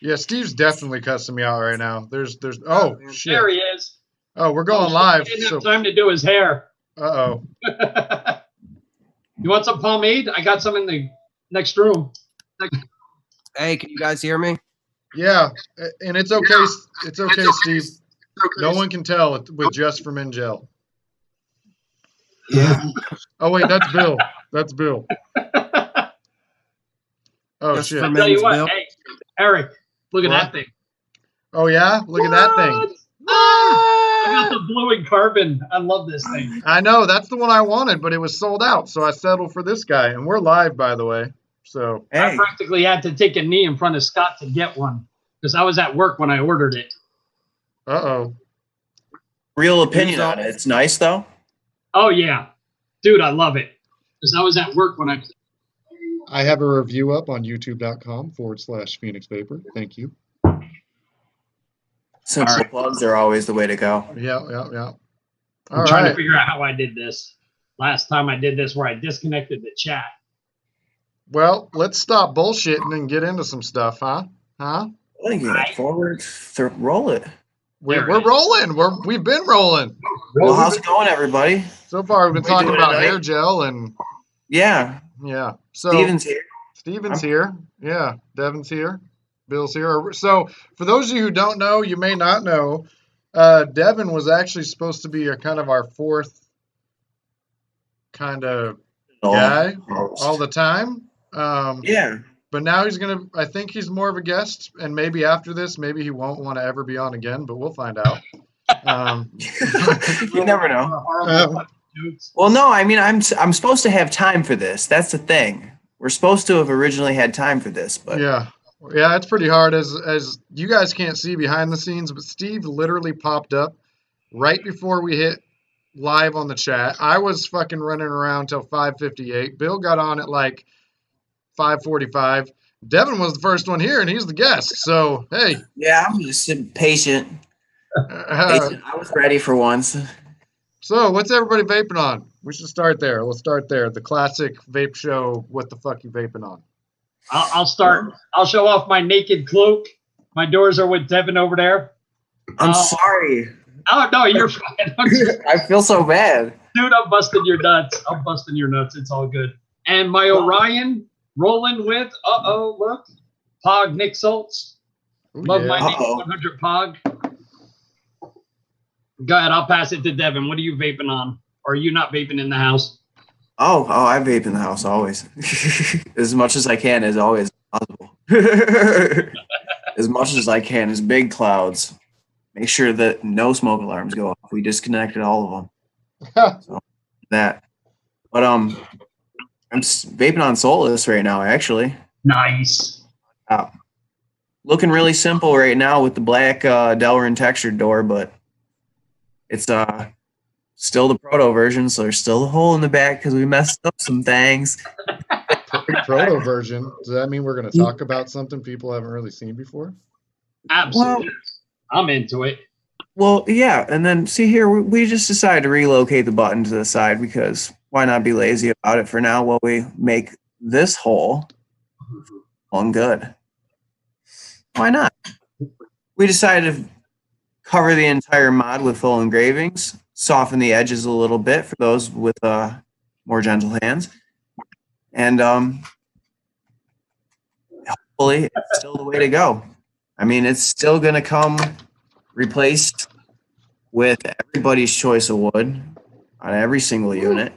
Yeah, Steve's definitely cussing me out right now. There's oh shit. There he is. Oh, we're going live. He didn't have time to do his hair. Uh-oh. You want some pomade? I got some in the next room. Hey, can you guys hear me? Yeah, and it's okay. It's okay, Steve. No one can tell with just from Ingel. Yeah. Oh wait, that's Bill. That's Bill. Oh Just shit. for I'll tell you Bill. what, hey, Eric, look at What? that thing. Oh yeah, look at that thing. I got the blue and carbon. I love this thing. I know that's the one I wanted, but it was sold out, so I settled for this guy. And we're live, by the way. So I practically had to take a knee in front of Scott to get one because I was at work when I ordered it. uh-oh. Real opinion on it. It's nice though. Oh yeah, dude, I love it because I was at work when I have a review up on youtube.com/Phoenix Vapor. Thank you. Simple plugs are always the way to go. Yeah. I'm trying to figure out how I did this. Last time I did this where I disconnected the chat. Well, let's stop bullshitting and get into some stuff, huh? Forward, roll it. We're rolling. We've been rolling. Well, how's it going, everybody? So far, we've been talking about hair gel and yeah. So Steven's here. Yeah, Devin's here. Bill's here. So for those of you who don't know, you may not know, Devin was actually supposed to be a kind of our fourth kind of guy all the time. Yeah. But now I think he's more of a guest, and maybe after this, maybe he won't want to ever be on again, but we'll find out. You never know. Well, no, I mean, I'm supposed to have time for this. That's the thing. We're supposed to have originally had time for this, but yeah, it's pretty hard. As you guys can't see behind the scenes, but Steve literally popped up right before we hit live on the chat. I was fucking running around till 5:58. Bill got on at like 5:45. Devin was the first one here, and he's the guest. So hey, yeah, I'm just patient. I was ready for once. So what's everybody vaping on? We should start there. Let's start there. The classic vape show. What the fuck you vaping on? I'll start. I'll show off my naked cloak. My doors are with Devin over there. I'm sorry. Oh no, you're fine. I feel so bad, dude. I'm busting your nuts. It's all good. And my Orion rolling with. Look, Pog Nick Schultz. Love my Nick 100 Pog. Go ahead. I'll pass it to Devin. What are you vaping on? Or are you not vaping in the house? Oh, I vape in the house always. As much as I can is always possible. As much as I can is big clouds. Make sure that no smoke alarms go off. We disconnected all of them. So, that. But I'm vaping on Solus right now, actually. Nice. Looking really simple right now with the black Delrin textured door, but it's still the proto version, so there's still a hole in the back because we messed up some things. Proto version? Does that mean we're going to talk about something people haven't really seen before? Absolutely. Well, I'm into it. Well, yeah, and then see here, we just decided to relocate the button to the side because why not be lazy about it for now while we make this hole on good? Why not? We decided to cover the entire mod with full engravings, soften the edges a little bit for those with more gentle hands, and hopefully it's still the way to go. I mean, it's still going to come replaced with everybody's choice of wood on every single unit.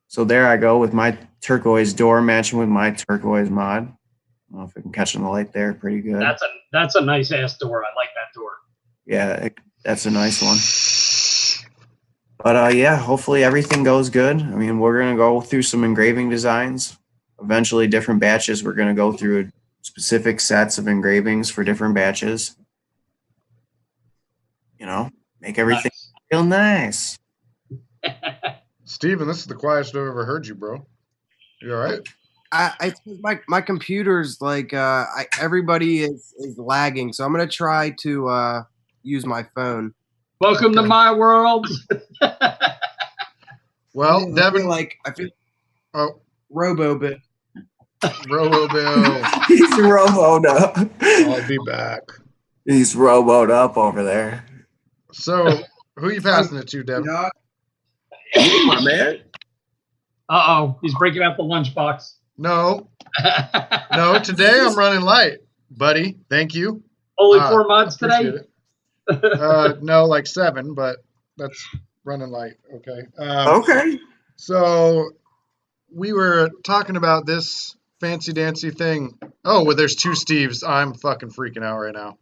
So there I go with my turquoise door matching with my turquoise mod. I don't know if I can catch on the light there. Pretty good. That's a nice ass door. I like that door. Yeah, that's a nice one. But yeah, hopefully everything goes good. I mean, we're going to go through some engraving designs. Eventually, different batches. We're going to go through specific sets of engravings for different batches. You know, make everything feel nice. Steven, this is the quietest I've ever heard you, bro. You all right? My computer's like everybody is lagging, so I'm gonna try to use my phone. Welcome to my world. Well, Devin, I feel Robo bit. Robo Bill. He's roboed up. I'll be back. He's roboed up over there. So, who you passing it to, Devin? My man. Uh-oh, he's breaking out the lunchbox. No. No, today I'm running light, buddy. Thank you. Only 4 mods today? No, like 7, but that's running light. Okay. Okay. So we were talking about this fancy dancy thing. Oh, well, there's 2 Steves. I'm fucking freaking out right now.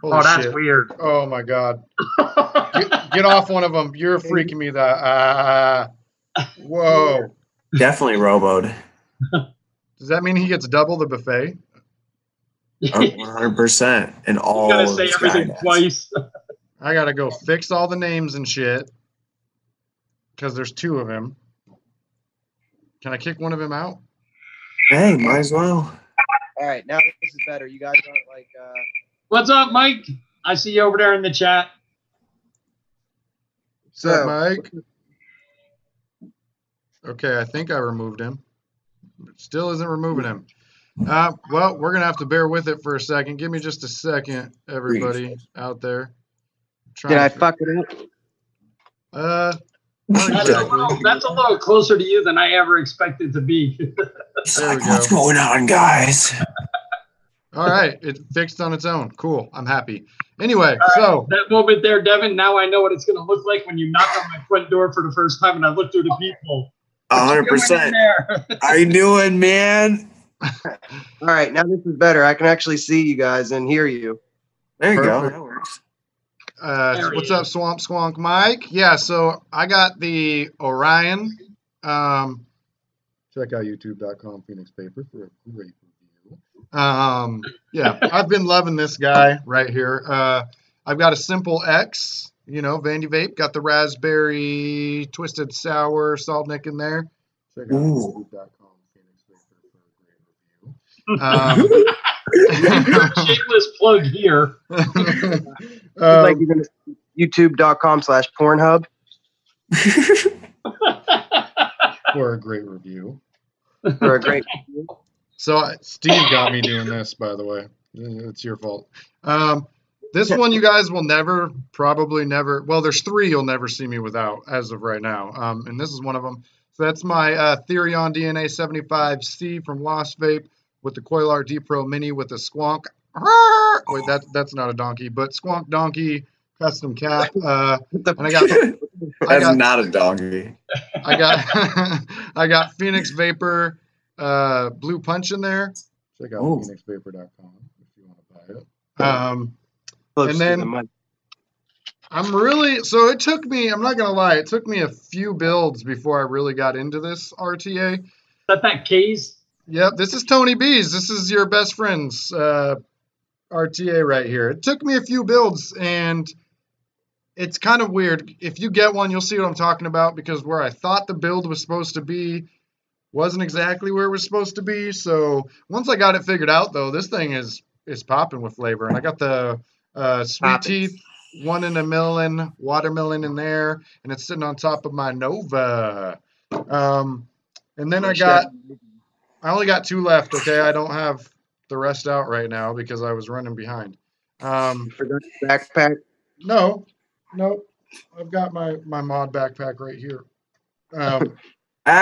Holy That's shit. weird. Oh my God. Get off one of them. You're freaking me that. Whoa. Definitely roboed. Does that mean he gets double the buffet? 100%. And all You gotta of say the everything Skynets. twice. I gotta go fix all the names and shit. Because there's 2 of him. Can I kick one of him out? Hey, might as well. All right, now this is better. You guys aren't like. What's up, Mike? I see you over there in the chat. What's up, Mike? Okay, I think I removed him. Still isn't removing him. Well, we're going to have to bear with it for a second. Give me just a second, everybody out there. Did I fuck it up? Not That's, exactly. that's a little closer to you than I ever expected to be. There we go. What's going on, guys? All right, it fixed on its own. Cool, I'm happy. Anyway, so that moment there, Devin, now I know what it's going to look like when you knock on my front door for the first time and I look through the peephole. 100%. How you doing, man? All right, now this is better. I can actually see you guys and hear you. There you Perfect. go. That works. What's up, Swamp Squonk Mike? Yeah, so I got the Orion. Check out youtube.com Phoenix Paper for a great review. Yeah, I've been loving this guy right here. I've got a Simple X, Vandy Vape. Got the raspberry twisted sour salt nick in there. Check out youtube.com Phoenix Paper for a great review. Shameless plug here. Like you're gonna youtube.com/Pornhub for a great review. for a great. So Steve got me doing this, by the way. It's your fault. This one you guys will probably never. Well, there's 3 you'll never see me without as of right now. And this is one of them. So that's my Therion DNA 75C from Lost Vape with the Coil RD Pro Mini with the Squonk. Wait, that's not a donkey, but Squonk Donkey custom cap. And I got not a donkey. I got Phoenix Vapor Blue Punch in there. Check out phoenixvapor.com if you want to buy it. And then it took me, I'm not going to lie, it took me a few builds before I really got into this RTA. Is that case? Yep, this is Tony B's. This is your best friend's RTA right here. It took me a few builds, and it's kind of weird. If you get one, you'll see what I'm talking about, because where I thought the build was supposed to be wasn't exactly where it was supposed to be. So once I got it figured out, though, this thing is popping with flavor. And I got the Sweet Teeth 1 in a million watermelon in there, and it's sitting on top of my Nova. And then I only got 2 left. Okay, I don't have the rest out right now because I was running behind. Backpack? No, I've got my mod backpack right here. I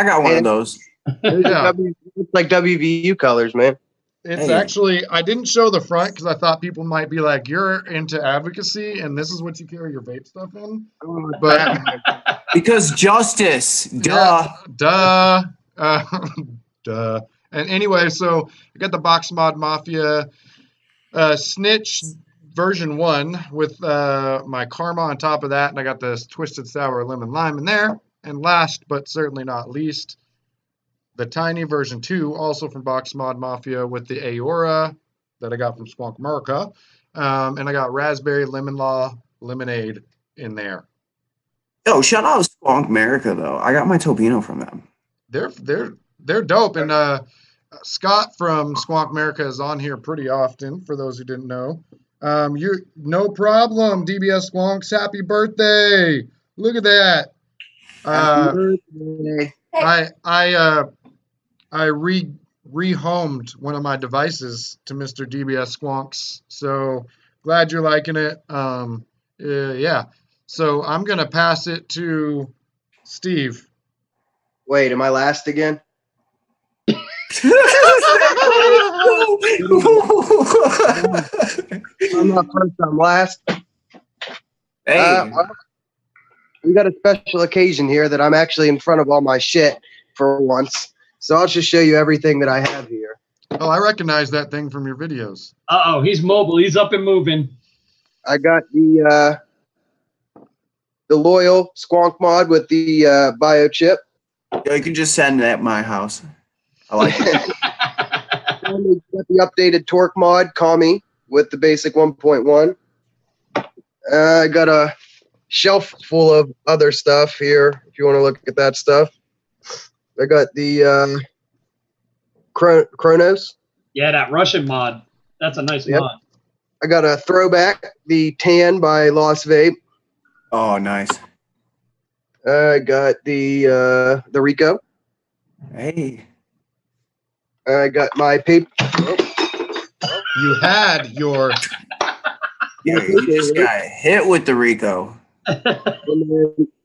got one of those. Yeah. It's like WVU colors, man. It's actually, I didn't show the front because I thought people might be like, you're into advocacy and this is what you carry your vape stuff in. But because justice, duh. Yeah, duh. And anyway, so I got the Box Mod Mafia Snitch version 1 with my Karma on top of that, and I got this Twisted Sour Lemon Lime in there. And last but certainly not least, the Tiny version 2, also from Box Mod Mafia with the Aora that I got from Squonk America. And I got Raspberry Lemon Law Lemonade in there. Oh, shout out to Squonk America, though. I got my Tobino from them. They're dope. And Scott from Squonk America is on here pretty often, for those who didn't know. No problem, DBS Squonks. Happy birthday. Look at that. Happy birthday. I rehomed one of my devices to Mr. DBS Squonks. So glad you're liking it. Yeah. So I'm going to pass it to Steve. Wait, am I last again? I'm not first, I'm last. Hey. Well, we got a special occasion here that I'm actually in front of all my shit for once. So I'll just show you everything that I have here. Oh, I recognize that thing from your videos. Uh-oh, he's mobile. He's up and moving. I got the loyal Squonk mod with the biochip. Yo, you can just send that at my house. I like it. Got the updated torque mod, Call Me, with the basic 1.1. I got a shelf full of other stuff here, if you want to look at that stuff. I got the Chronos. Yeah, that Russian mod. That's a nice mod. I got a throwback, the Tan by Lost Vape. Oh, nice. I got the Rico. Hey. I got my paper. You had your... Yeah, you just got hit with the Rico.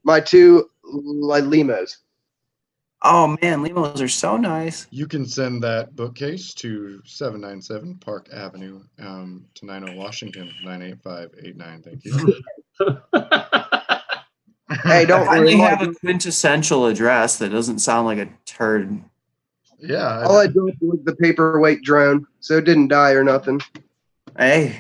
My two limos. Oh, man, limos are so nice. You can send that bookcase to 797 Park Avenue, Tenino, Washington, 98589. Thank you. Hey, don't Finally worry. have a quintessential address that doesn't sound like a turd. Yeah. All I dropped was the paperweight drone, so it didn't die or nothing. Hey.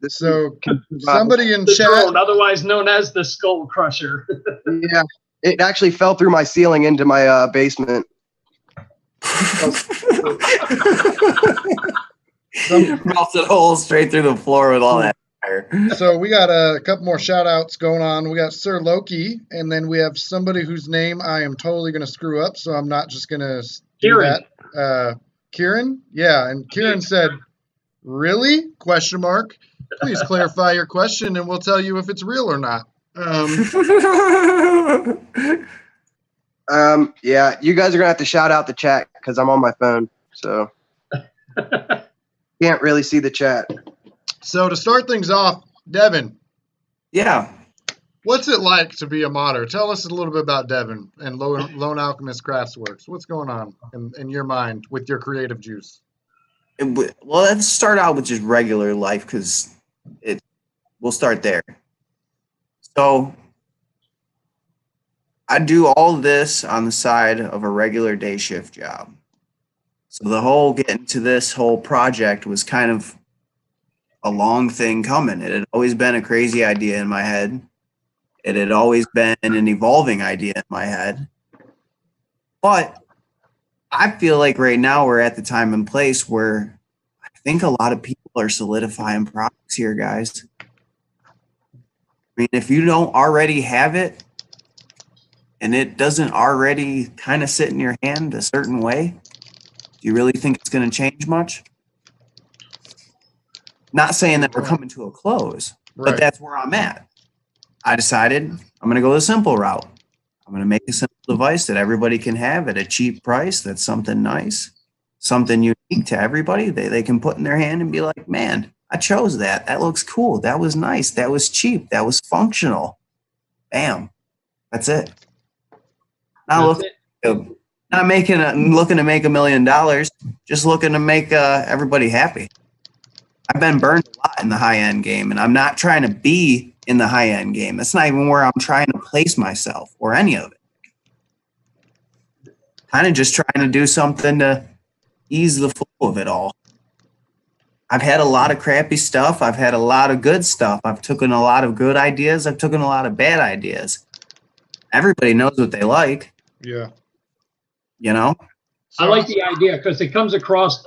So somebody in The chat... drone, otherwise known as the Skull Crusher. Yeah, it actually fell through my ceiling into my basement. Melted holes straight through the floor with all that fire. So we got a couple more shout outs going on. We got Sir Loki, and then we have somebody whose name I am totally going to screw up, so I'm not just going to do Kieran. that. Kieran? Yeah, and Kieran said, really? Question mark. Please clarify your question, and we'll tell you if it's real or not. Yeah, you guys are gonna have to shout out the chat because I'm on my phone, so can't really see the chat. So to start things off, Devin, Yeah. what's it like to be a modder? Tell us a little bit about Devin and Lone Alchemist Craftsworks. What's going on in your mind with your creative juice? Well, let's start out with just regular life because we'll start there. So I do all this on the side of a regular day shift job. So the whole getting to this whole project was kind of a long thing coming. It had always been a crazy idea in my head. It had always been an evolving idea in my head. But I feel like right now we're at the time and place where I think a lot of people are solidifying products here, guys. I mean, if you don't already have it and it doesn't already kind of sit in your hand a certain way, do you really think it's going to change much? Not saying that we're coming to a close, but that's where I'm at. I decided I'm going to go the simple route. I'm going to make a simple device that everybody can have at a cheap price. That's something nice, something unique to everybody. They can put in their hand and be like, man, I chose that. That looks cool. That was nice. That was cheap. That was functional. Bam. That's it. Not looking to make $1 million. Just looking to make everybody happy. I've been burned a lot in the high-end game, and I'm not trying to be in the high-end game. That's not even where I'm trying to place myself or any of it. Kind of just trying to do something to ease the flow of it all. I've had a lot of crappy stuff. I've had a lot of good stuff. I've taken a lot of good ideas. I've taken a lot of bad ideas. Everybody knows what they like. Yeah. You know? I like the idea because it comes across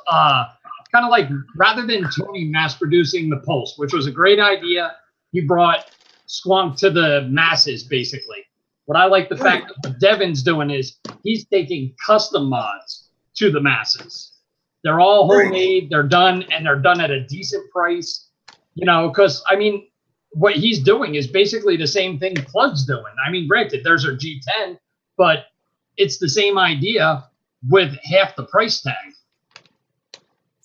kind of like, rather than Tony mass producing the Pulse, which was a great idea, he brought Squonk to the masses, basically. What I like the fact that what Devin's doing is he's taking custom mods to the masses. They're all homemade, they're done, and they're done at a decent price. You know, because, I mean, what he's doing is basically the same thing Plug's doing. I mean, granted, there's our G10, but it's the same idea. with half the price tag.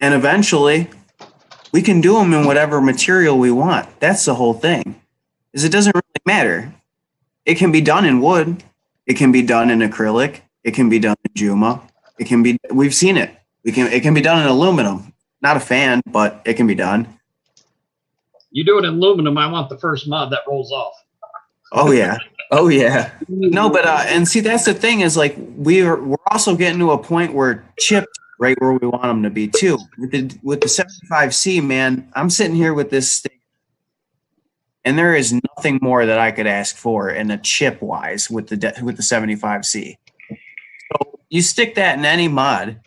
And eventually, we can do them in whatever material we want. That's the whole thing. Is it doesn't really matter. It can be done in wood. It can be done in acrylic. It can be done in Juma. It can be. We've seen it. It can be done in aluminum. Not a fan, but it can be done. You do it in aluminum, I want the first mod that rolls off. Oh yeah. Oh yeah. No, but and see, that's the thing is like we're also getting to a point where chipped right where we want them to be too. With the 75C, man, I'm sitting here with this stick, and there is nothing more that I could ask for in a chip wise with the 75C. So you stick that in any mod,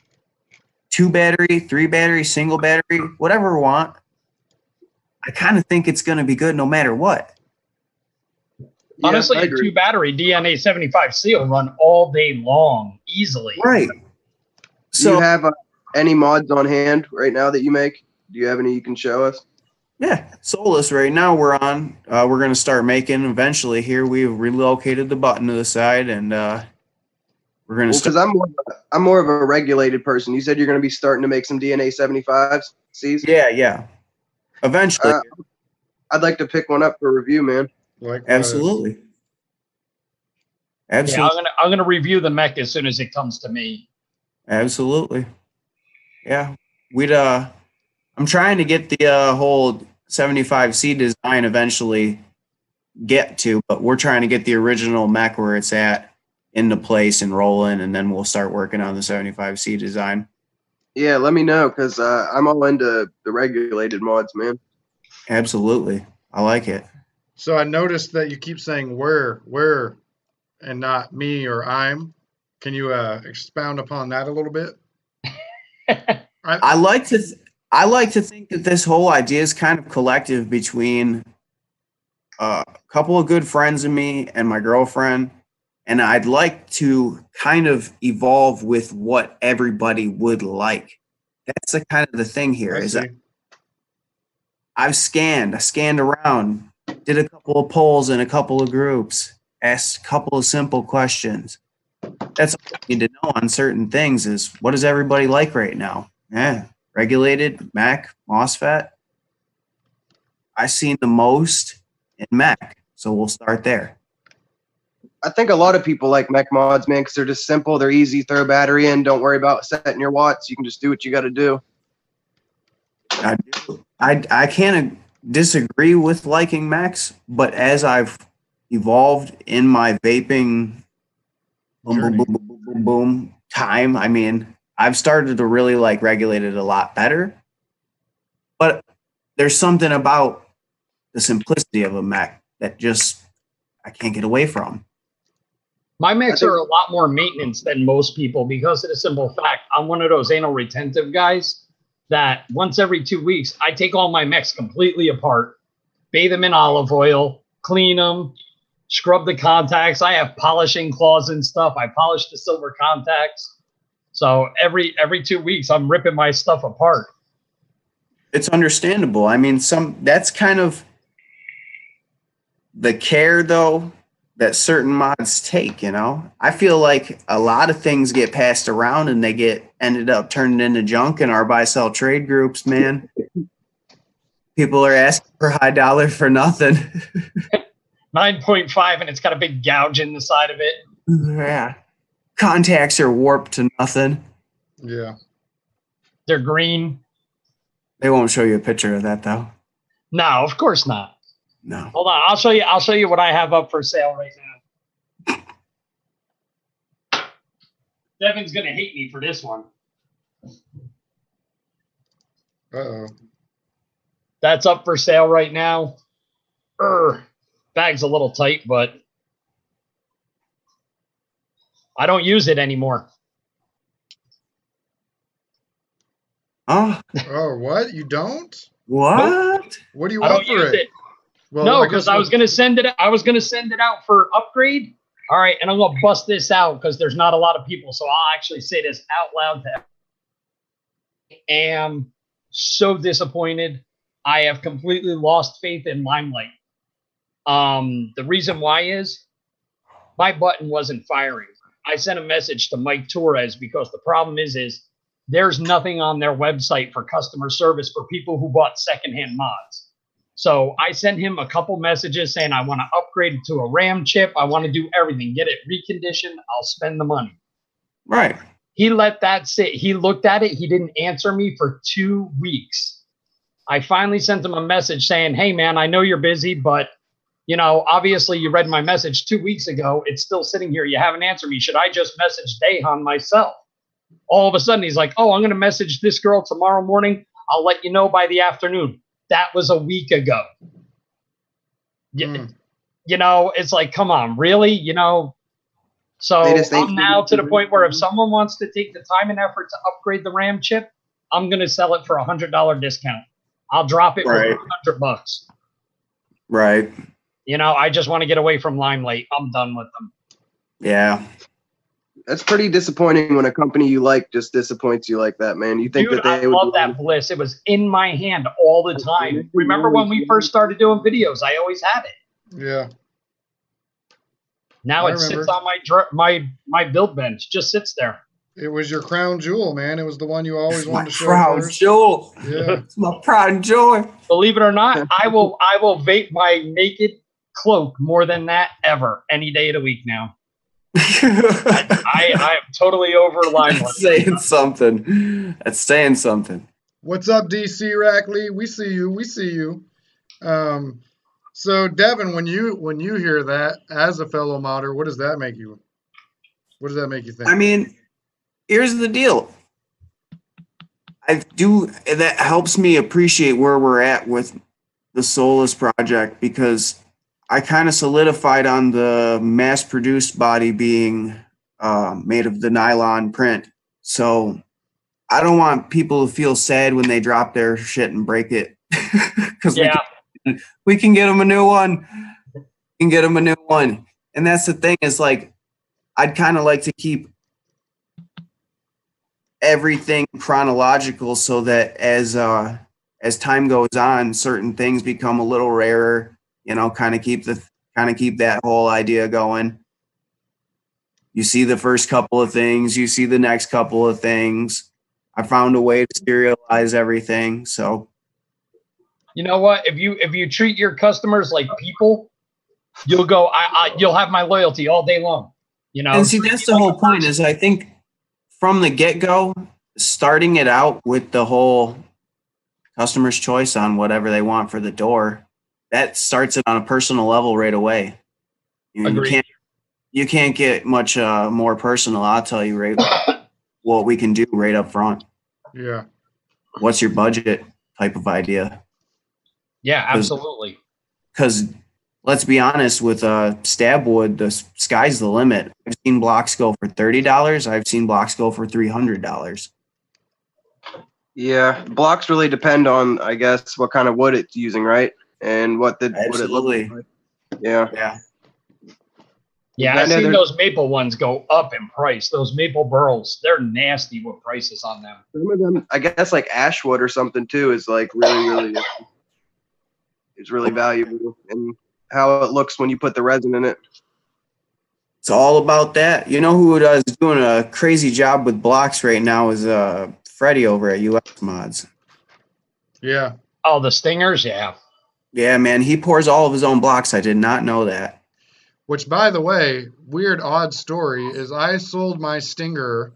2 battery, 3 battery, single battery, whatever we want. I kind of think it's going to be good no matter what. Honestly, a 2 battery DNA 75C will run all day long easily. Right. So, do you have any mods on hand right now that you make? Do you have any you can show us? Yeah, Solus right now we're on. We're going to start making eventually here. We've relocated the button to the side, and we're going to because I'm more of a regulated person. You said you're going to be starting to make some DNA 75Cs? Yeah. Eventually. I'd like to pick one up for review, man. Absolutely. Yeah, I'm gonna review the mech as soon as it comes to me. Absolutely. Yeah. I'm trying to get the whole 75C design eventually get to, but we're trying to get the original mech where it's at into place and rolling, and then we'll start working on the 75C design. Yeah, let me know, because I'm all into the regulated mods, man. Absolutely. I like it. So I noticed that you keep saying where, and not me or I'm. Can you expound upon that a little bit? I like to think that this whole idea is kind of collective between a couple of good friends of me and my girlfriend, and I'd like to kind of evolve with what everybody would like. That's the kind of the thing here. I scanned around, did a couple of polls in a couple of groups, asked a couple of simple questions. That's all you need to know on certain things is what does everybody like right now? Yeah, regulated, Mac, MOSFET. I've seen the most in Mac, so we'll start there. I think a lot of people like mech mods, man, because they're just simple. They're easy. Throw a battery in. Don't worry about setting your watts. You can just do what you got to do. I can't disagree with liking Macs, but as I've evolved in my vaping boom time, I mean, I've started to really like regulated a lot better. But there's something about the simplicity of a Mac that just I can't get away from. My mechs are a lot more maintenance than most people because of the simple fact I'm one of those anal retentive guys that once every 2 weeks, I take all my mechs completely apart, bathe them in olive oil, clean them, scrub the contacts. I have polishing cloths and stuff. I polish the silver contacts. So every 2 weeks, I'm ripping my stuff apart. It's understandable. I mean, that's kind of the care, though, that certain mods take, you know? I feel like a lot of things get passed around and they ended up turning into junk in our buy-sell trade groups, man. People are asking for high dollar for nothing. 9.5, and it's got a big gouge in the side of it. Yeah. Contacts are warped to nothing. Yeah. They're green. They won't show you a picture of that, though. No, of course not. No. Hold on, I'll show you what I have up for sale right now. Devin's gonna hate me for this one. Uh-oh. That's up for sale right now. Bag's a little tight, but I don't use it anymore. Oh, what? You don't? what? What do you I want don't for use it? it. Well, No, because I was gonna send it. I was gonna send it out for upgrade. All right, and I'm gonna bust this out because there's not a lot of people, so I'll actually say this out loud. I am so disappointed. I have completely lost faith in Limelight. The reason why is my button wasn't firing. I sent a message to Mike Torres because the problem is there's nothing on their website for customer service for people who bought secondhand mods. So I sent him a couple messages saying I want to upgrade it to a RAM chip. I want to do everything, get it reconditioned. I'll spend the money. Right. He let that sit. He looked at it. He didn't answer me for 2 weeks. I finally sent him a message saying, hey, man, I know you're busy, but, you know, obviously you read my message 2 weeks ago. It's still sitting here. You haven't answered me. Should I just message Dehan myself? All of a sudden, he's like, oh, I'm going to message this girl tomorrow morning. I'll let you know by the afternoon. That was a week ago. You know, it's like, come on, really? You know, so I'm now to the point where if someone wants to take the time and effort to upgrade the RAM chip, I'm going to sell it for $100 discount. I'll drop it for $100. Right. You know, I just want to get away from Limelight. I'm done with them. Yeah. That's pretty disappointing when a company you like just disappoints you like that, man. You think Dude, that they I would love that bliss. It was in my hand all the time. Remember when we first started doing videos? I always had it. Yeah. Now it sits on my build bench. Just sits there. It was your crown jewel, man. It was the one you always wanted to show crown first. Jewel. Yeah. It's my pride and joy. Believe it or not, I will vape my naked cloak more than that ever, any day of the week now. I am totally over Limelight. That's saying something. That's saying something. What's up, DC Rackley? We see you. We see you. So Devin, when you hear that as a fellow modder, what does that make you? What does that make you think? I mean, here's the deal. That helps me appreciate where we're at with the Solus project, because I kind of solidified on the mass-produced body being made of the nylon print. So I don't want people to feel sad when they drop their shit and break it. Because we can get them a new one. And that's the thing, is like, I'd kind of like to keep everything chronological so that as time goes on, certain things become a little rarer, you know, kind of keep that whole idea going. You see the first couple of things, you see the next couple of things. I found a way to serialize everything. So, you know what? If you treat your customers like people, you'll go. You'll have my loyalty all day long. You know. And see, that's the whole point. Is I think from the get-go, starting it out with the whole customer's choice on whatever they want for the door, that starts it on a personal level right away. You can't get much more personal. I'll tell you right what we can do right up front. Yeah. What's your budget type of idea? Yeah, absolutely. Because let's be honest, with stab wood, the sky's the limit. I've seen blocks go for $30. I've seen blocks go for $300. Yeah, blocks really depend on, I guess, what kind of wood it's using, right? And what it looks like. Yeah. Yeah, I've seen those maple ones go up in price. Those maple burls, they're nasty with prices on them. Some of them, I guess, like ashwood or something too, is like really it's really valuable, and how it looks when you put the resin in it. It's all about that. You know who is doing a crazy job with blocks right now is Freddie over at UX Mods. Yeah. Oh, the Stingers, yeah. Yeah, man, he pours all of his own blocks. I did not know that. Which, by the way, weird, odd story is I sold my Stinger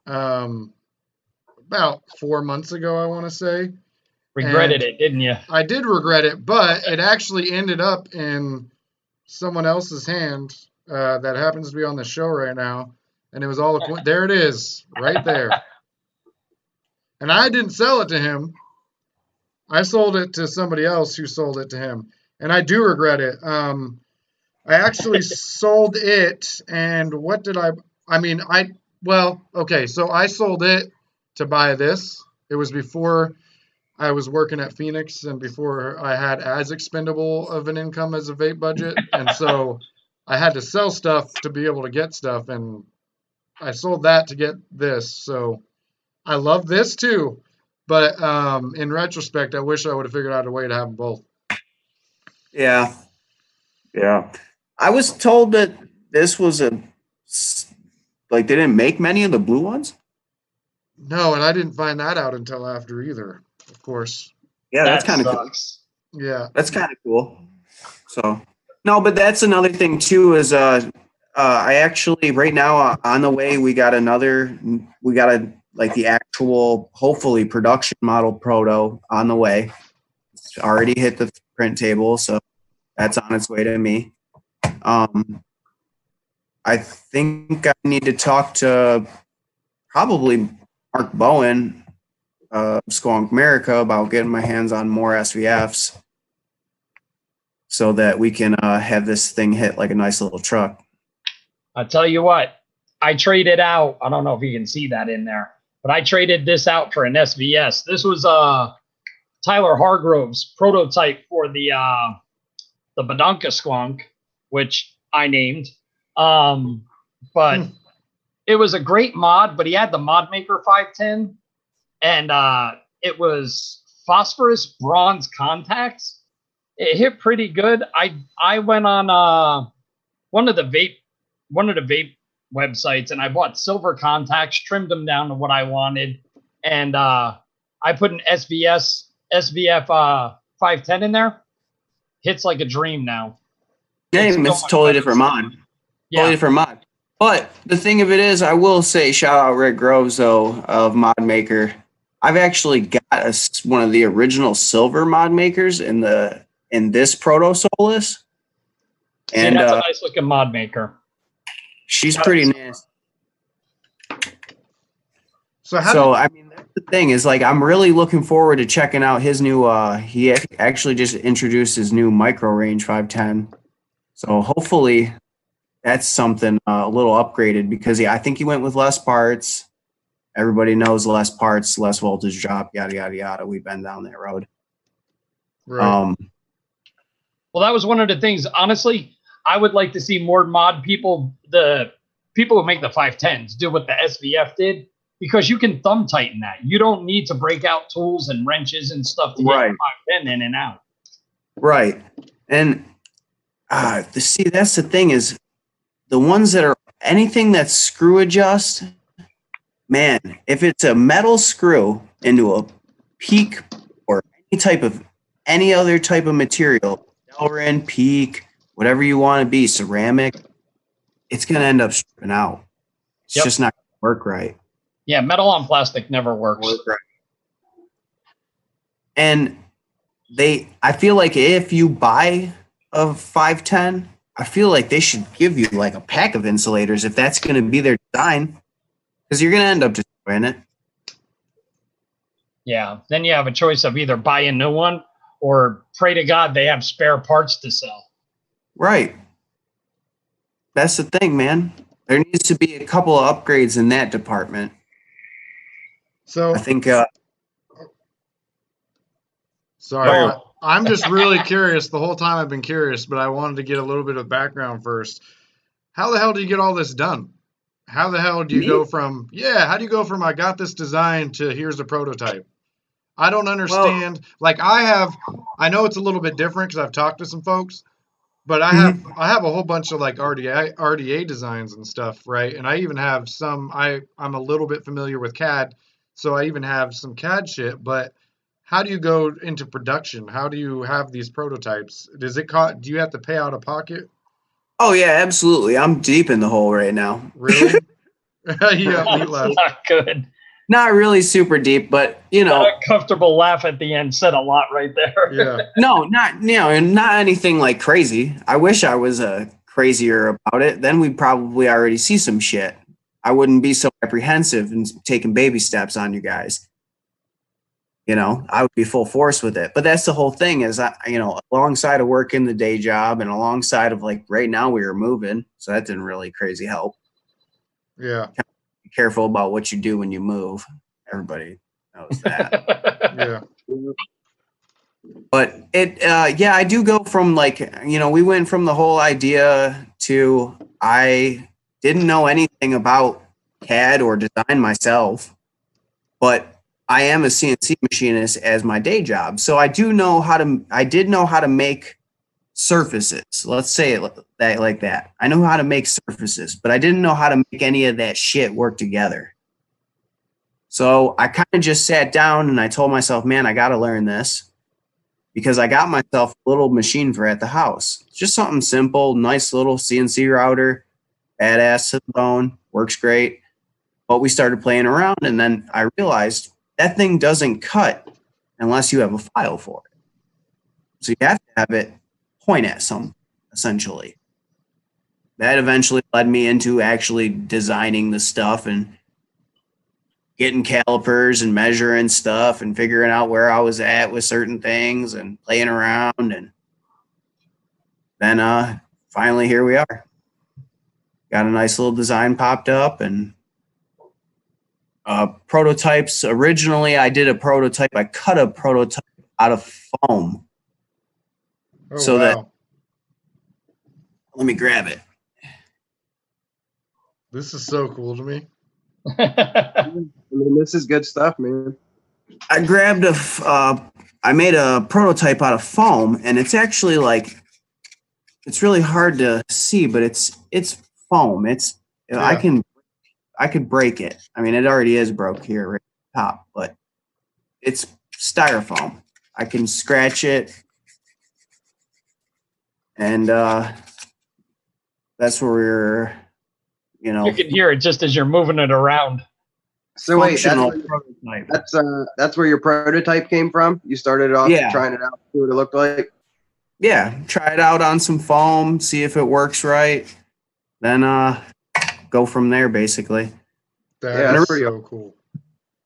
about 4 months ago, I want to say. Regretted it, didn't you? I did regret it, but it actually ended up in someone else's hand that happens to be on the show right now. And it was all there it is, right there. And I didn't sell it to him. I sold it to somebody else who sold it to him. And I do regret it. I actually sold it, and what did so I sold it to buy this. It was before I was working at Phoenix and before I had as expendable of an income as a vape budget. And so I had to sell stuff to be able to get stuff, and I sold that to get this. So I love this too, but in retrospect, I wish I would have figured out a way to have them both. Yeah. I was told that this was Like they didn't make many of the blue ones? No, and I didn't find that out until after either, of course. Yeah, that's That kind of cool. sucks. Yeah. That's kind of cool. So, no, but that's another thing too is I actually right now on the way we got like the actual hopefully production model proto on the way. It's already hit the print table, so that's on its way to me. I think I need to talk to probably Mark Bowen of Squonk America about getting my hands on more SVFs so that we can have this thing hit like a nice little truck. I'll tell you what, I traded out. I don't know if you can see that in there, but I traded this out for an SVS. This was Tyler Hargrove's prototype for the Badonka Squonk, which I named. But it was a great mod, but he had the Mod Maker 510, and it was phosphorus bronze contacts. It hit pretty good. I went on one of the vape websites, and I bought silver contacts, trimmed them down to what I wanted, and I put an SVF 510 in there. Hits like a dream now. Yeah, it's a totally different mod. Yeah. Totally different mod. But the thing of it is, I will say, shout out Rick Groves though of Mod Maker. I've actually got one of the original silver mod makers in this Proto Solus. And that's a nice looking mod maker. She's pretty nice. So I mean, that's the thing is like I'm really looking forward to checking out his new. He actually just introduced his new micro range 510. So hopefully that's something a little upgraded because I think he went with less parts. Everybody knows less parts, less voltage drop, yada yada yada. We've been down that road. Right. Well, that was one of the things. Honestly, I would like to see more mod people, the people who make the 510s, do what the SVF did, because you can thumb tighten that. You don't need to break out tools and wrenches and stuff to get the 510 in and out. Right. And see, that's the thing is the ones that are anything that's screw adjust, man, if it's a metal screw into a peak or any other type of material, Delrin, peak, whatever you want to be, ceramic, it's going to end up stripping out. It's just not going to work right. Yeah, metal on plastic never works. Right. And I feel like if you buy a 510, I feel like they should give you like a pack of insulators if that's going to be their design, because you're going to end up destroying it. Yeah, then you have a choice of either buy a new one or pray to God they have spare parts to sell. Right. That's the thing, man. There needs to be a couple of upgrades in that department. So I think. Sorry, I'm just really curious. The whole time I've been curious, but I wanted to get a little bit of background first. How the hell do you get all this done? How the hell do you go from how do you go from I got this design to here's the prototype? I don't understand. Like I know it's a little bit different because I've talked to some folks, but I have a whole bunch of like RDA designs and stuff, right? And I even have some. I'm a little bit familiar with CAD, so I even have some CAD shit. But how do you go into production? How do you have these prototypes? Do you have to pay out of pocket? Oh yeah, absolutely. I'm deep in the hole right now. Really? That's not good. Not really super deep, but That uncomfortable laugh at the end said a lot right there. Yeah. No, not not anything like crazy. I wish I was crazier about it. Then we'd probably already see some shit. I wouldn't be so apprehensive and taking baby steps on you guys. I would be full force with it. But that's the whole thing is, alongside of working the day job and alongside of like right now we were moving. So that didn't really crazy help. Yeah. Be careful about what you do when you move. Everybody knows that. Yeah. But I do go from like, we went from the whole idea to I didn't know anything about CAD or design myself, but I am a CNC machinist as my day job. So I did know how to make surfaces. Let's say it like that. I know how to make surfaces, but I didn't know how to make any of that shit work together. So I kind of just sat down and I told myself, man, I got to learn this, because I got myself a little machine for at the house. Just something simple, nice little CNC router, badass to the bone, works great. But we started playing around, and then I realized that thing doesn't cut unless you have a file for it. So you have to have it point at something, essentially. That eventually led me into actually designing the stuff and getting calipers and measuring stuff and figuring out where I was at with certain things and playing around. And then finally here we are. Got a nice little design popped up, and prototypes. Originally, I did a prototype. I cut a prototype out of foam. Oh, So wow. that, let me grab it. This is so cool to me. I mean, this is good stuff, man. I grabbed I made a prototype out of foam, and it's actually like, it's really hard to see, but it's foam. It's, Yeah. I could break it. I mean, it already is broke here right at the top, but it's styrofoam. I can scratch it, and that's where we're, You can hear it just as you're moving it around. So wait, functional prototype. that's where your prototype came from? You started off Yeah. trying it out, see what it looked like? Yeah, try it out on some foam, see if it works right, then go from there, basically. That's pretty so cool.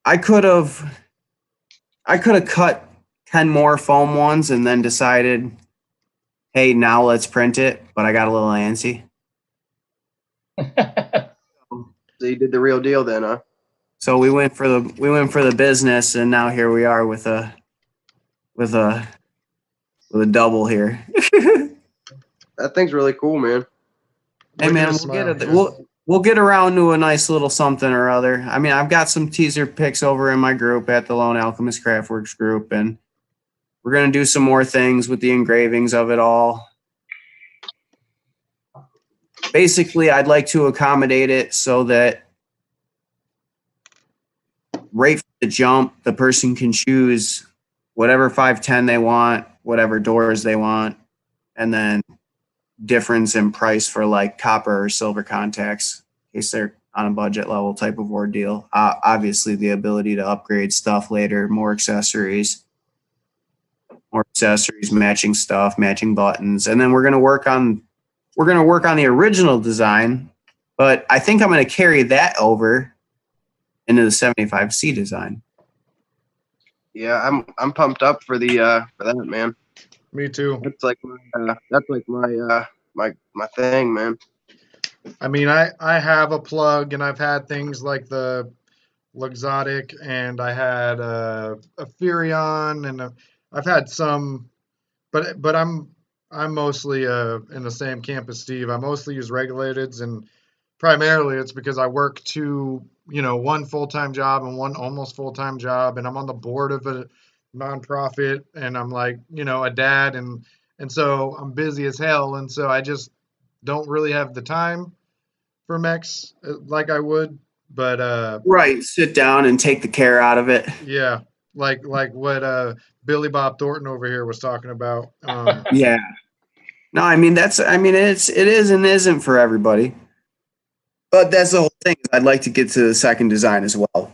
I could have cut 10 more foam ones and then decided, hey, now let's print it, but I got a little antsy. So you did the real deal then, huh? So we went for the business, and now here we are with a double here. That thing's really cool, man. Hey Look at man, his smile, we'll get around to a nice little something or other. I mean, I've got some teaser pics over in my group at the Lone Alchemist Craftworks group, and we're gonna do some more things with the engravings of it all. Basically, I'd like to accommodate it so that right from the jump, the person can choose whatever 510 they want, whatever doors they want, and then difference in price for like copper or silver contacts in case they're on a budget level type of ordeal. Obviously, the ability to upgrade stuff later, more accessories, matching stuff, matching buttons, and then we're gonna work on the original design. But I think I'm gonna carry that over into the 75C design. Yeah, I'm pumped up for the for that, man. Me too. That's like my thing, man. I mean, I have a plug, and I've had things like the Luxotic, and I had a Furion, and I've had some, but I'm mostly in the same camp as Steve. I mostly use regulateds, and primarily it's because I work one full-time job and one almost full-time job, and I'm on the board of a nonprofit, and I'm like, a dad, and so I'm busy as hell, and so I just don't really have the time for mechs like I would, but Right, sit down and take the care out of it. yeah, like what Billy Bob Thornton over here was talking about. Yeah. No, I mean it is and isn't for everybody. But that's the whole thing. I'd like to get to the second design as well.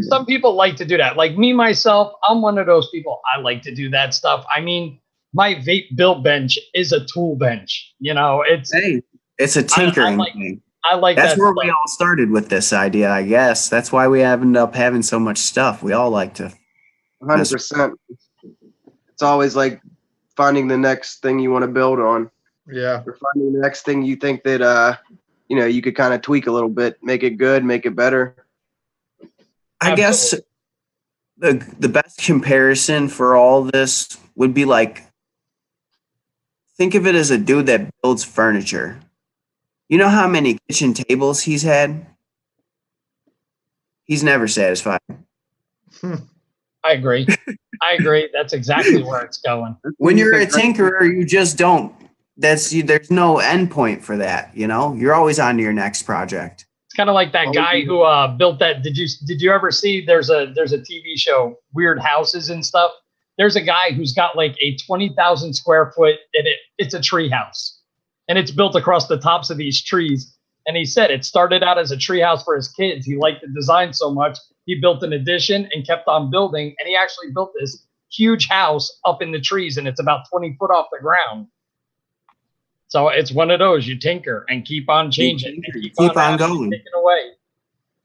Some people like to do that. Like me, myself, I'm one of those people. I like to do that stuff. I mean, my vape build bench is a tool bench. It's a tinkering thing. I like that's that where stuff. we all started with this idea, I guess. That's why we end up having so much stuff. We all like to 100%. It's always like finding the next thing you want to build on. Yeah. Or finding the next thing you think that you could kind of tweak a little bit, make it good, make it better. I guess the best comparison for all this would be like, think of it as a dude that builds furniture. You know how many kitchen tables he's had? He's never satisfied. I agree. I agree. That's exactly where it's going. When you're a tinkerer, you just don't. There's no end point for that. You know, you're always on to your next project. It's kind of like that guy who built that. Did you ever see? There's a TV show, Weird Houses and stuff. There's a guy who's got like a 20,000 square foot, and it's a tree house, and it's built across the tops of these trees. And he said it started out as a tree house for his kids. He liked the design so much, he built an addition and kept on building. And he actually built this huge house up in the trees, and it's about 20 foot off the ground. So it's one of those, you tinker and keep on changing. Keep on going. Taking away.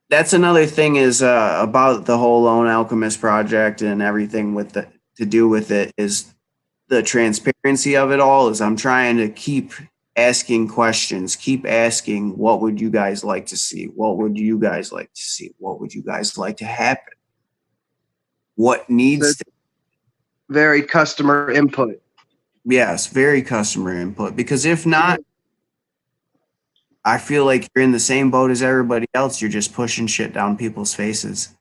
That's another thing is about the whole Lone Alchemist project and everything to do with it is the transparency of it all. Is I'm trying to keep asking questions, keep asking, what would you guys like to see? What would you guys like to see? What would you guys like to happen? What needs to very customer input. Yes, very customer input. Because if not, I feel like you're in the same boat as everybody else. You're just pushing shit down people's faces.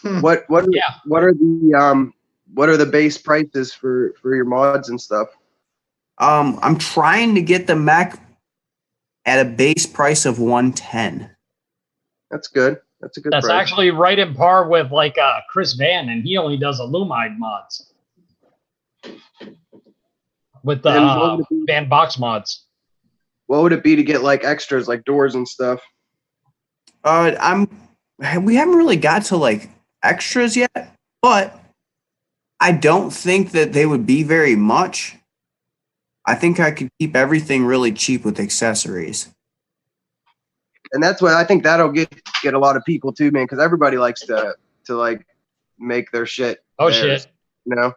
What are the base prices for your mods and stuff? I'm trying to get the mech at a base price of 110. That's good. That's a good That's price. actually right in par with like Chris Van, and he only does Illumide mods with the Van Box mods. What would it be to get like extras, like doors and stuff? We haven't really got to like extras yet, but I don't think that they would be very much. I think I could keep everything really cheap with accessories. And that's what I think that'll get a lot of people too, man, because everybody likes to like make their shit. Oh, theirs, shit. You know?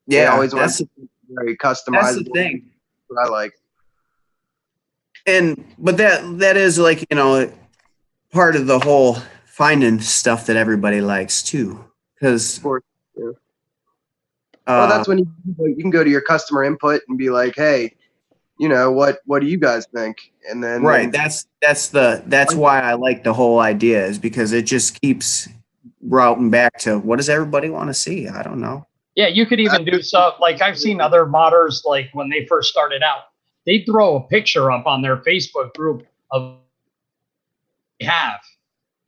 Yeah, they always want to be very customizable. That's the thing. What I like. But that is like, you know, part of the whole finding stuff that everybody likes too. Because well, that's when you can go to your customer input and be like, hey, you know, what do you guys think? And then right, that's why I like the whole idea, is because it just keeps routing back to what does everybody want to see? I don't know. Yeah, you could even do stuff like I've seen other modders, like when they first started out, they'd throw a picture up on their Facebook group of they have.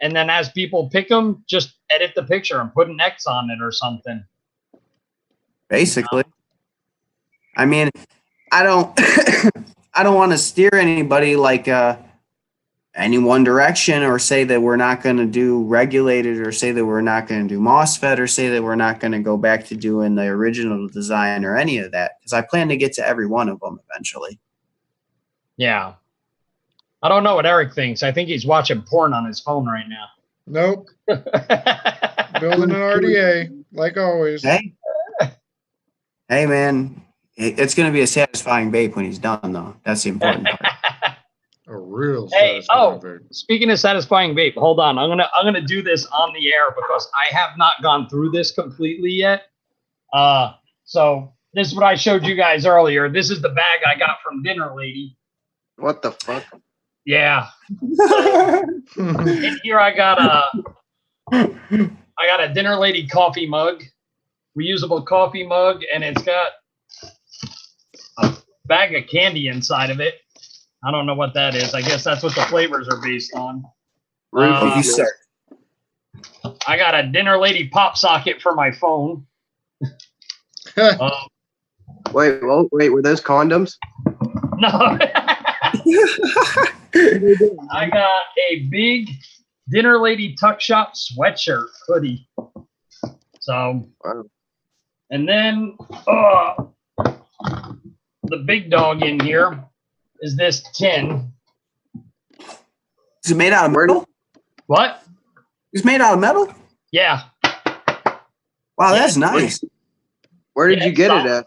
And then as people pick them, just edit the picture and put an X on it or something. Basically. I mean, I don't I don't want to steer anybody like any one direction, or say that we're not going to do regulated, or say that we're not going to do MOSFET, or say that we're not going to go back to doing the original design or any of that, because I plan to get to every one of them eventually. Yeah. I don't know what Eric thinks. I think he's watching porn on his phone right now. Nope. Building an RDA, like always. Hey, man, it's going to be a satisfying vape when he's done, though. That's the important part. A real satisfying vape. Speaking of satisfying vape, hold on. I'm gonna do this on the air because I have not gone through this completely yet. So this is what I showed you guys earlier. This is the bag I got from Dinner Lady. What the fuck? Yeah. In here I got a Dinner Lady coffee mug, reusable coffee mug, and it's got a bag of candy inside of it. I don't know what that is. I guess that's what the flavors are based on. You start. I got a Dinner Lady pop socket for my phone. Wait, were those condoms? No. I got a big Dinner Lady Tuck Shop sweatshirt hoodie. So, wow. And then the big dog in here is this tin. Is it made out of metal? What? It's made out of metal? Yeah. Wow, that's nice. Where did you get it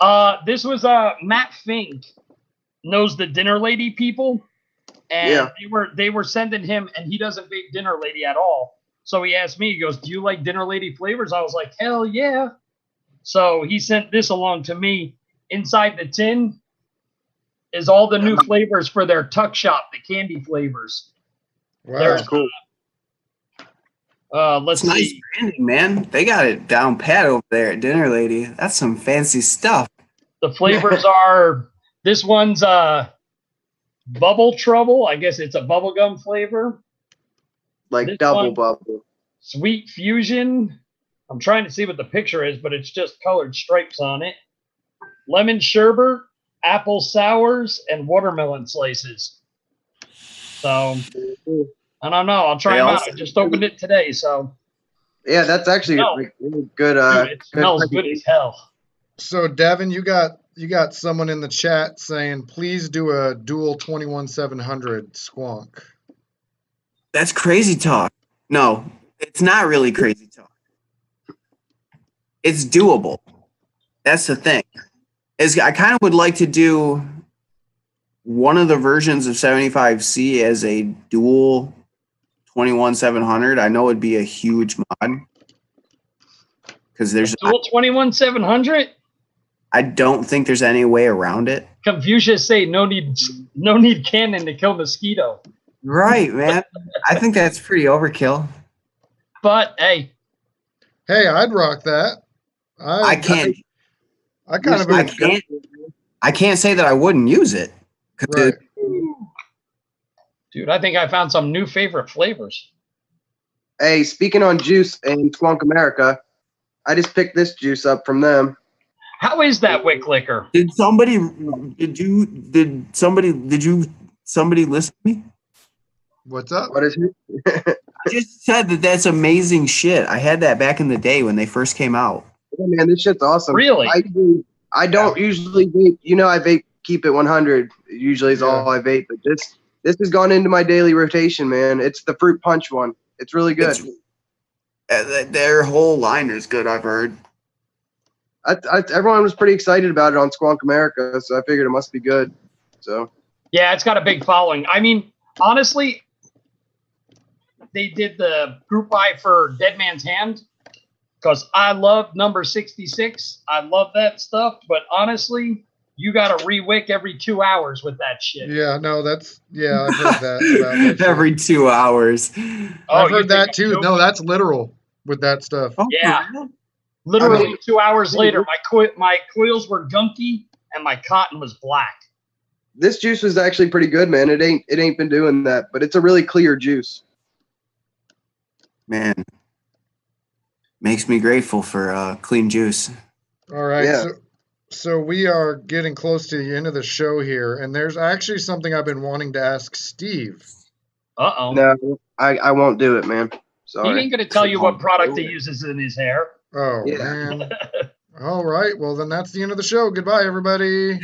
at? This was Matt Fink knows the Dinner Lady people, and they were sending him, and he doesn't vape Dinner Lady at all. So he asked me, he goes, "Do you like Dinner Lady flavors?" I was like, "Hell yeah!" So he sent this along to me. Inside the tin is all the new flavors for their Tuck Shop, the candy flavors. Wow, that's cool. Let's It's nice see. branding, man. They got it down pat over there at Dinner Lady. That's some fancy stuff. The flavors are, this one's Bubble Trouble. I guess it's a bubblegum flavor. Like This double one- bubble. Sweet Fusion. I'm trying to see what the picture is, but it's just colored stripes on it. Lemon Sherbet, Apple Sours, and Watermelon Slices. So, I don't know. I'll try They them out. also- I just opened it today, so. Yeah, that's actually No. like really good. Dude, it smells good as hell. So Devin, you got someone in the chat saying, please do a dual 21700 squonk. That's crazy talk. No, it's not really crazy talk. It's doable. That's the thing. I kind of would like to do one of the versions of 75C as a dual 21700. I know it'd be a huge mod because there's. Dual 21700? I don't think there's any way around it. Confucius say no need cannon to kill mosquito. Right, man. I think that's pretty overkill. But hey, I'd rock that. I can't. I kind of. I can't say that I wouldn't use it. 'Cause Right. dude, I think I found some new favorite flavors. Hey, speaking on juice and Squonk America, I just picked this juice up from them. How is that wick liquor? Did somebody listen to me? What's up? What is it? I just said that that's amazing shit. I had that back in the day when they first came out. Yeah, man, this shit's awesome. Really? I don't usually vape. You know, I vape keep it 100. Usually is all I vape, but this has gone into my daily rotation, man. It's the fruit punch one. It's really good. Their whole line is good, I've heard. Everyone was pretty excited about it on Squonk America, so I figured it must be good. So Yeah, it's got a big following. I mean, honestly, they did the group buy for Dead Man's Hand because I love number 66. I love that stuff, but honestly, you got to re-wick every 2 hours with that shit. Yeah, no, I've heard that. About that shit. Every 2 hours. I've you heard that think too. I'm No, that's literal with that stuff. Oh, Yeah. really? Literally I mean- 2 hours later, my coils were gunky and my cotton was black. this juice was actually pretty good, man. It ain't been doing that, but it's a really clear juice. Man, makes me grateful for clean juice. All right. Yeah. So we are getting close to the end of the show here, and there's actually something I've been wanting to ask Steve. Uh-oh. No, I won't do it, man. He Sorry. ain't going to tell you what product he uses in his hair. Oh, Yeah. man. All right. Well, then that's the end of the show. Goodbye, everybody.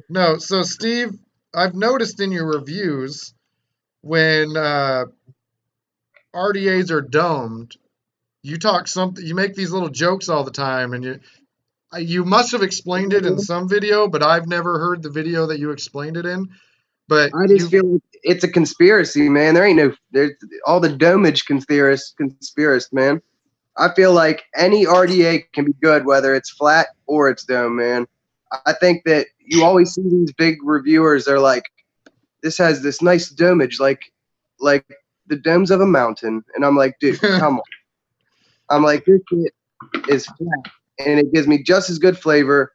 No, so Steve, I've noticed in your reviews when RDAs are domed, you make these little jokes all the time, and you must have explained it in some video, but I've never heard the video that you explained it in. But I just feel like it's a conspiracy, man. There's all the domage conspiracist, man. I feel like any RDA can be good, whether it's flat or it's dome, man. I think that you always see these big reviewers. They're like, this has this nice domage, like the domes of a mountain. And I'm like, dude, come on. I'm like, this shit is flat. And it gives me just as good flavor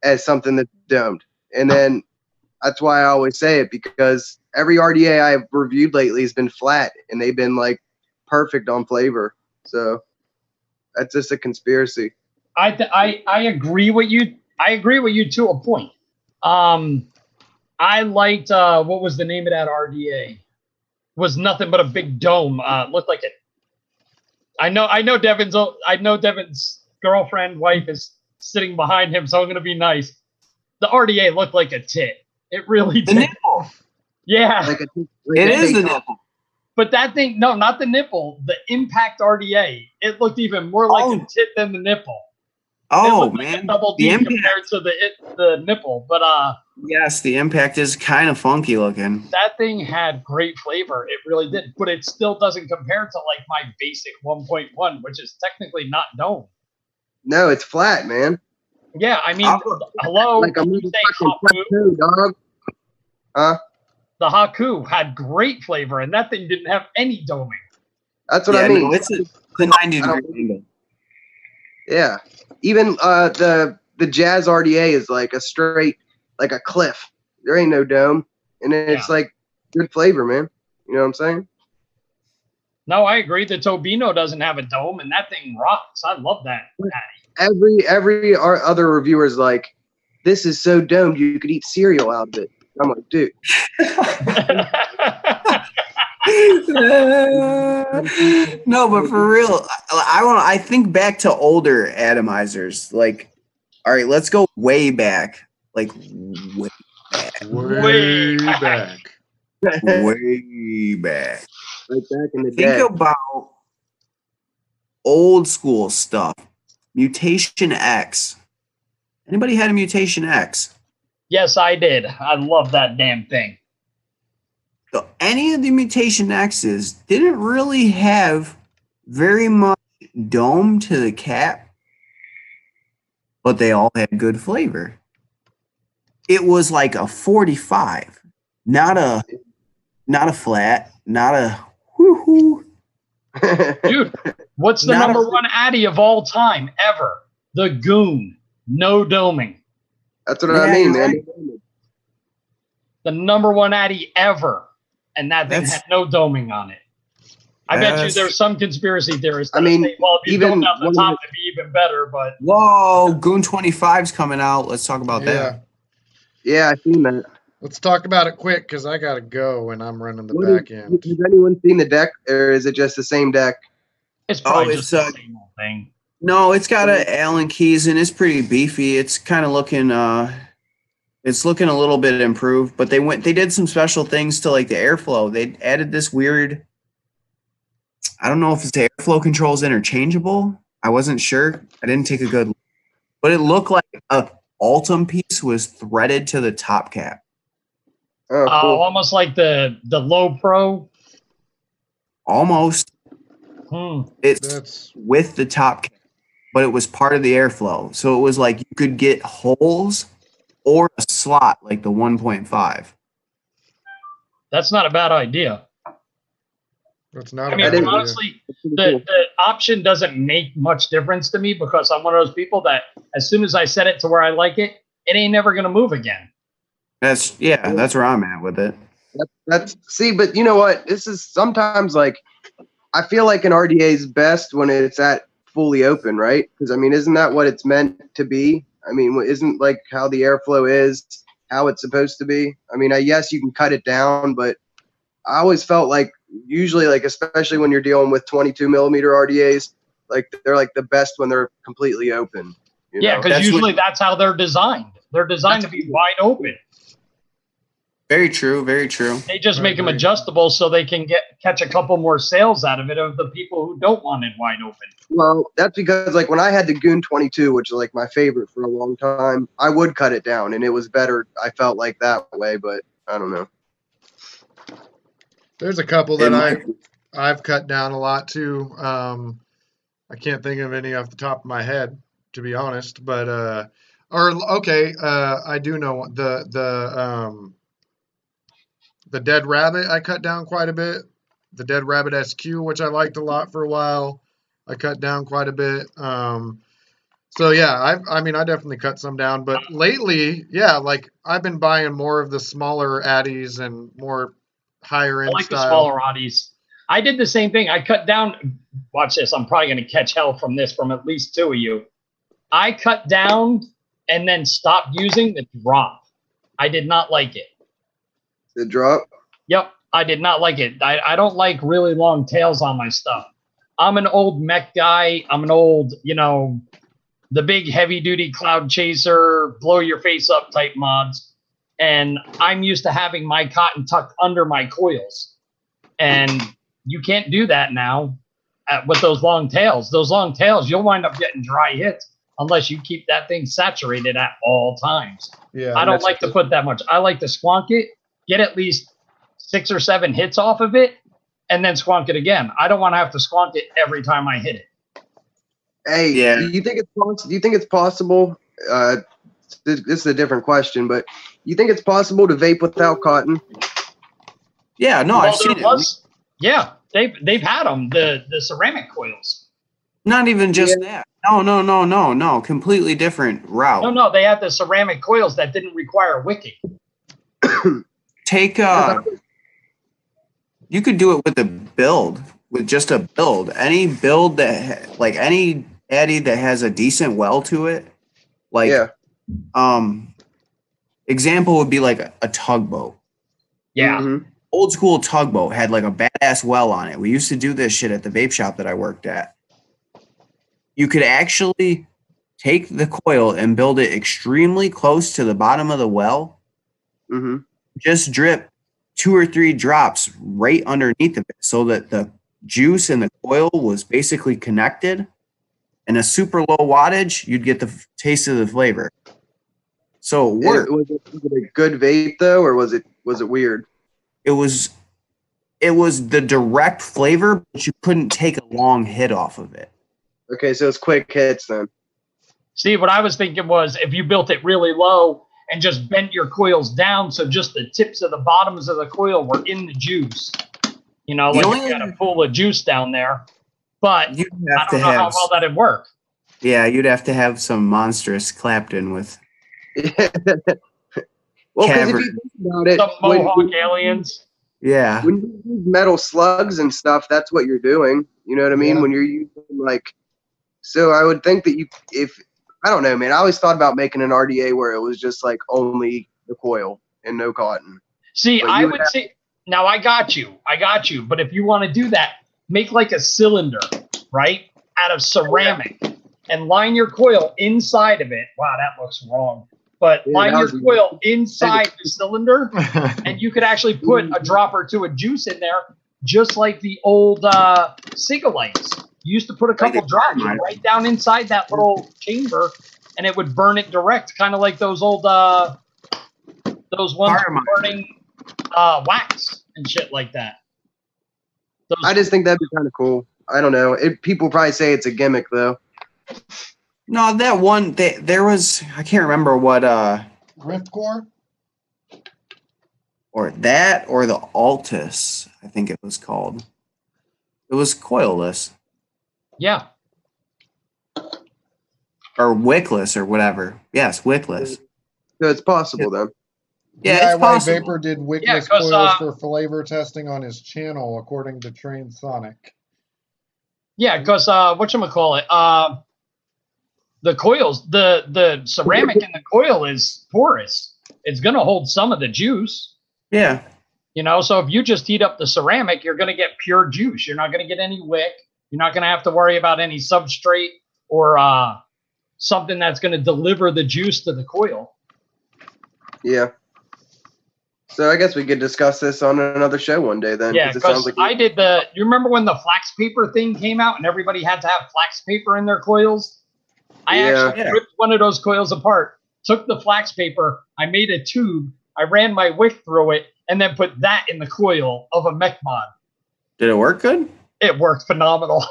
as something that's domed. And then that's why I always say it, because every RDA I've reviewed lately has been flat, and they've been like perfect on flavor. So that's just a conspiracy. I agree with you. I agree with you to a point. I liked what was the name of that RDA? Was nothing but a big dome. Looked like it. I know Devin's girlfriend, wife is sitting behind him, so I'm gonna be nice. The RDA looked like a tit. It really The did. nipple. Yeah. It is the nipple. But that thing, no, not the nipple. The Impact RDA. It looked even more like a tit than the nipple. It Oh, looked like a man. double The D Impact. compared to the nipple. But Yes, the Impact is kind of funky looking. that thing had great flavor. It really did. But it still doesn't compare to like my basic 1.1, which is technically not dome. No, it's flat, man. Yeah, I mean, I'll- hello. Like a you say motherfucking Haku, tattoo, dog. Huh? the Haku had great flavor, and that thing didn't have any doming. That's what I mean. No, it's a 90-degree angle. Yeah. Even the Jazz RDA is like a straight, like a cliff. There ain't no dome. And it's like good flavor, man. You know what I'm saying? No, I agree. The Tobino doesn't have a dome, and that thing rocks. I love that. Every other reviewer is like, this is so domed you could eat cereal out of it. I'm like, dude. No, but for real, I think back to older atomizers. Like, all right, let's go way back. Like way back. Way back. Way back. Like back in the day. Think about old school stuff. Mutation X. Anybody had a Mutation X? Yes, I did. I love that damn thing. So any of the Mutation X's didn't really have very much dome to the cap, but they all had good flavor. It was like a 45, not a flat, not a whoo-hoo. Dude, what's the number one Addy of all time ever? The Goon. No doming. That's what I mean, man. The number one Addy ever. And that thing had no doming on it. I bet you there's some conspiracy theorists that say, well, if you dome out the top, it'd be even better. But whoa, Goon 25's coming out. Let's talk about that. Yeah, I seen that. Let's talk about it quick because I gotta go and I'm running the back end. Has anyone seen the deck, or is it just the same deck? It's probably just the same old thing. No, it's got Allen keys and it's pretty beefy. It's kind of looking it's looking a little bit improved, but they did some special things to like the airflow. They added this weird, I don't know if the airflow control is interchangeable. I wasn't sure. I didn't take a good look, but it looked like a Altum piece was threaded to the top cap. Oh, cool. Almost like the Low Pro. Almost. It's with the top cap, but it was part of the airflow. So it was like you could get holes or a slot like the 1.5. That's not a bad idea. That's not I mean, honestly, the option doesn't make much difference to me because I'm one of those people that as soon as I set it to where I like it, it ain't never going to move again. That's where I'm at with it. See, but you know what? This is sometimes like, I feel like an RDA is best when it's at fully open, right? Because I mean, isn't that what it's meant to be? I mean, isn't like how the airflow is, how it's supposed to be? I mean, yes, you can cut it down, but I always felt like usually, like especially when you're dealing with 22 millimeter RDAs, like they're like the best when they're completely open. Yeah, because usually that's how they're designed. They're designed to be wide open. Very true. Very true. They just make them adjustable so they can catch a couple more sales out of it of the people who don't want it wide open. Well, that's because like when I had the Goon 22, which is like my favorite for a long time, I would cut it down and it was better. I felt like that way, but I don't know. There's a couple that I've cut down a lot too. I can't think of any off the top of my head, to be honest. But I do know the Dead Rabbit I cut down quite a bit. The Dead Rabbit SQ, which I liked a lot for a while, I cut down quite a bit. So yeah, I mean I definitely cut some down. But lately, yeah, like I've been buying more of the smaller Addies and more higher end style. The smaller Addies. I did the same thing. I cut down. Watch this. I'm probably going to catch hell from this from at least two of you. I cut down and then stopped using the drop. I did not like it. The drop? Yep. I did not like it. I don't like really long tails on my stuff. I'm an old mech guy. I'm an old, the big heavy duty cloud chaser, blow your face up type mods. And I'm used to having my cotton tucked under my coils. And you can't do that now with those long tails. Those long tails, you'll wind up getting dry hits unless you keep that thing saturated at all times. Yeah, I don't like to put that much. I like to squonk it, get at least 6 or 7 hits off of it, and then squonk it again. I don't want to have to squonk it every time I hit it. Hey, yeah. Do you think it's possible? This is a different question, but you think it's possible to vape without cotton? Yeah, no, I've seen it. Yeah, They've had them, the ceramic coils. Not even just that. No. Completely different route. No, they had the ceramic coils that didn't require wicking. Take you could do it with a build, with just a build. Any build that like any addy that has a decent well to it. Like example would be like a tugboat. Yeah. Mm-hmm. Old school tugboat had like a badass well on it. We used to do this shit at the vape shop that I worked at. You could actually take the coil and build it extremely close to the bottom of the well. Mm-hmm. Just drip 2 or 3 drops right underneath of it so that the juice and the coil was basically connected. And a super low wattage, you'd get the taste of the flavor. So it worked. Was it a good vape though, or was it weird? It was the direct flavor, but you couldn't take a long hit off of it. Okay, so it's quick hits then. See, what I was thinking was if you built it really low and just bent your coils down so just the tips of the bottoms of the coil were in the juice. You know, like you got a pool of juice down there. But I don't know how well that'd work. Yeah, you'd have to have some monstrous Clapton with well, because if you think about it, some Mohawk aliens. Yeah. When you use metal slugs and stuff, that's what you're doing. You know what I mean? Yeah. When you're using so I would think that I don't know, man. I always thought about making an RDA where it was just like only the coil and no cotton. See, I would say, now I got you. But if you want to do that, make like a cylinder, right? Out of ceramic and line your coil inside of it. Wow, that looks wrong. But line your coil inside the cylinder and you could actually put a drop or two of juice in there, just like the old Cigalites. You used to put a couple drops right down inside that little chamber and it would burn it direct, kind of like those old ones burning wax and shit like that. I just think that'd be kind of cool. I don't know. People probably say it's a gimmick, though. No, that one, there was, I can't remember what. Grift Core? Or that, or the Altus, I think it was called. It was coilless. Yeah. Or wickless, or whatever. Yes, wickless. So it's possible, then. Yeah, it's possible. Vapor did wickless coils for flavor testing on his channel, according to Train Sonic. Yeah, because whatchamacallit, the coils, the ceramic in the coil is porous. It's going to hold some of the juice. Yeah. You know, so if you just heat up the ceramic, you're going to get pure juice. You're not going to get any wick. You're not going to have to worry about any substrate or something that's going to deliver the juice to the coil. Yeah. So I guess we could discuss this on another show one day then. Yeah, because I did you remember when the flax paper thing came out and everybody had to have flax paper in their coils? I actually ripped one of those coils apart, took the flax paper, I made a tube, I ran my wick through it, and then put that in the coil of a mech mod. Did it work good? It worked phenomenal.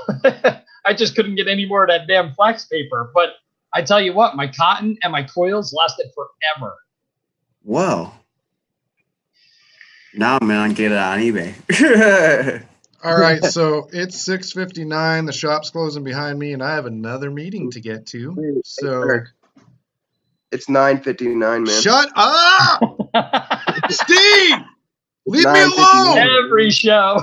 I just couldn't get any more of that damn flax paper. But I tell you what, my cotton and my coils lasted forever. Whoa. Now I'm going to get it on eBay. All right, so it's 6:59. The shop's closing behind me, and I have another meeting to get to. So it's 9:59, man. Shut up, Steve! Leave me alone. Every show.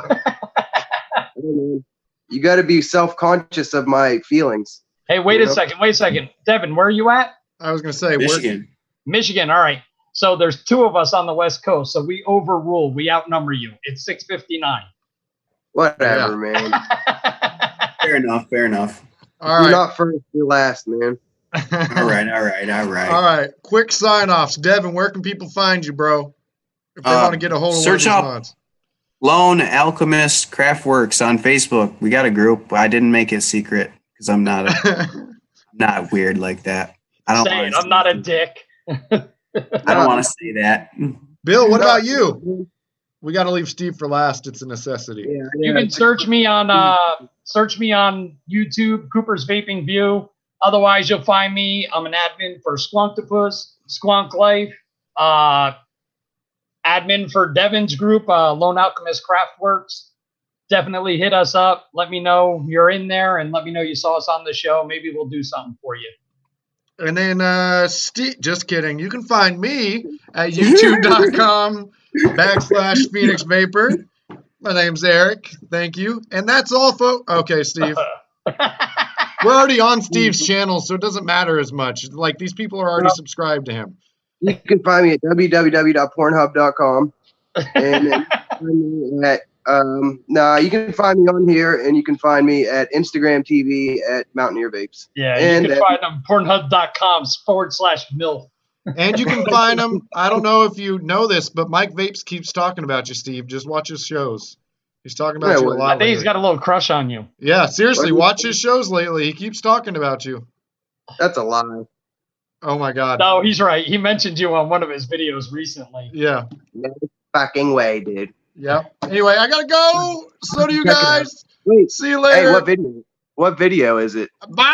You got to be self-conscious of my feelings. Hey, wait a second. Devin, where are you at? I was going to say Michigan. Michigan. All right. So there's 2 of us on the West Coast, so we overrule. We outnumber you. It's 6:59. Whatever, man. Fair enough. All right. You're not first, you're last, man. All right. Quick sign-offs. Devin, where can people find you, bro? If they want to get a hold of search one of up these mods. Lone Alchemist Craftworks on Facebook. We got a group. I didn't make it secret because I'm not not weird like that. I'm not a dick. I don't want to say that. Bill, what about you? We got to leave Steve for last. It's a necessity. Yeah, you can search me on YouTube, Cooper's Vaping View. Otherwise, you'll find me. I'm an admin for Squonktopus, Squonk Life, admin for Devin's group, Lone Alchemist Craftworks, definitely hit us up. Let me know you're in there, and let me know you saw us on the show. Maybe we'll do something for you. And then, Steve, just kidding. You can find me at youtube.com/Phoenix Vapor. My name's Eric. Thank you. And that's all, folks. Okay, Steve. We're already on Steve's channel, so it doesn't matter as much. Like, these people are already subscribed to him. You can find me at www.pornhub.com. And then you can find me on here, and you can find me at Instagram TV at Mountaineer Vapes. Yeah, and you can find them pornhub.com/MILF. And you can find him. I don't know if you know this, but Mike Vapes keeps talking about you, Steve. Just watch his shows. He's talking about you a lot. I think he's got a little crush on you. Yeah, seriously, watch his shows lately. He keeps talking about you. That's a lie. Oh my God. No, he's right. He mentioned you on one of his videos recently. Yeah. No fucking way, dude. Yeah. Anyway, I gotta go. So do you guys. Wait. See you later. Hey, what video is it? Bye.